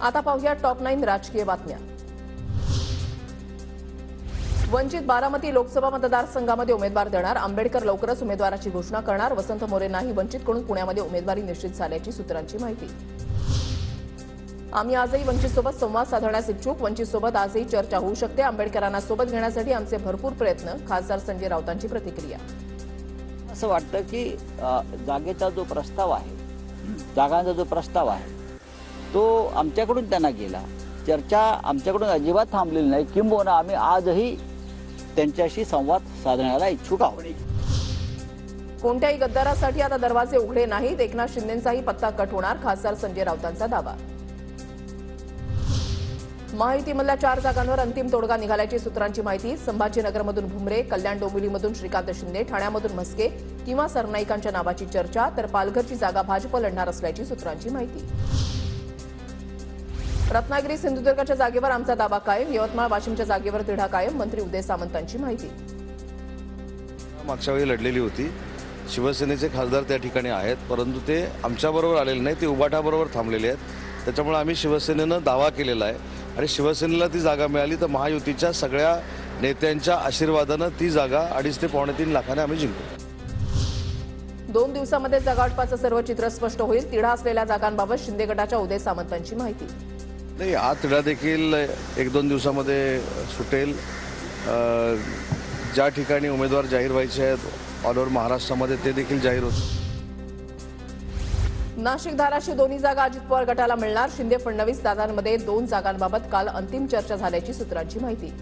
आता पाहूया टॉप 9 राजकीय बातम्या। वंचित बारामती लोकसभा मतदारसंघामध्ये उमेदवार देणार, आंबेडकर लवकरच उमेदवाराची घोषणा करणार। वसंत मोरेंनाही वंचितकडून पुण्यामध्ये उमेदवारी निश्चित झाल्याची सूत्रांची माहिती। आम्ही आजही वंचितसोबत संवाद साधण्यास इच्छुक, वंचितसोबत आजही चर्चा होऊ शकते। आंबेडकरांना सोबत घेण्यासाठी आमचे भरपूर प्रयत्न, खासदार संजय राऊतांची प्रतिक्रिया। असं वाटतं की जागेचा जो प्रस्ताव आहे, जागांचा जो प्रस्ताव आहे तो आमच्याकडून त्यांना गेला, चर्चा आमच्याकडून अजिबात थांबलेली नाही, किंबहुना आम्ही आजही त्यांच्याशी संवाद साधण्याला इच्छुक आहोत। कोणत्याही गद्दारासाठी आता दरवाजे उघडे नाहीत, एकनाथ शिंदेंचाही पत्ता कट होणार, खासदार संजय राऊतांचा दावा। महायुतीमधल्या 4 जागांवर अंतिम तोडगा निघाल्याची सूत्रांची माहिती। संभाजीनगरमधून भुमरे, कल्याण डोंबिवलीमधून श्रीकांत शिंदे, ठाण्यामधून म्हस्के किंवा सरनाईकांच्या नावाची चर्चा, तर पालघरची जागा भाजप लढणार असल्याची सूत्रांची माहिती। रत्नागिरी सिंधुदुर्गच्या जागेवर आमचा दावा कायम, यवतमाळ वाशिमच्या जागेवर तिढा कायम, मंत्री उदय सामंतांची माहिती। मागच्या वेळी लढलेली होती, शिवसेनेचे खासदार त्या ठिकाणी आहेत, परंतु ते आमच्याबरोबर आलेले नाही, ते उबाटाबरोबर थांबलेले आहेत। त्याच्यामुळे आम्ही शिवसेनेनं दावा केलेला आहे आणि शिवसेनेला ती जागा मिळाली तर महायुतीच्या सगळ्या नेत्यांच्या आशीर्वादानं ती जागा 2.5 ते 3.25 लाखाने आम्ही जिंकू। 2 दिवसांमध्ये जागावाटपाचं सर्व चित्र स्पष्ट होईल, तिढा असलेल्या जागांबाबत शिंदे गटाच्या उदय सामंतांची माहिती। नाही, हा तिढा देखील 1-2 दिवसामध्ये सुटेल। ज्या ठिकाणी उमेदवार जाहीर व्हायचे आहेत ऑल ओव्हर महाराष्ट्रामध्ये ते देखील जाहीर होतील। नाशिक धाराशिव दोन्ही जागा अजित पवार गटाला मिळणार, शिंदे फडणवीस दादांमध्ये 2 जागांबाबत काल अंतिम चर्चा झाल्याची सूत्रांची माहिती।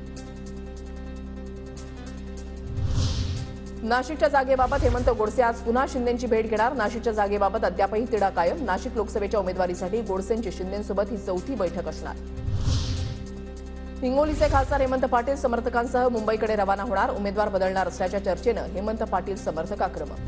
नाशिकच्या जागेबाबत हेमंत गोडसे आज पुन्हा शिंदेंची भेट घेणार, नाशिकच्या जागेबाबत अद्यापही तिढा कायम, नाशिक लोकसभेच्या उमेदवारीसाठी गोडसेंची शिंदेंसोबत ही 4थी बैठक असणार। हिंगोलीचे खासदार हेमंत पाटील समर्थकांसह मुंबईकडे रवाना होणार, उमेदवार बदलणार असल्याच्या चर्चेनं हेमंत पाटील समर्थक आक्रमक।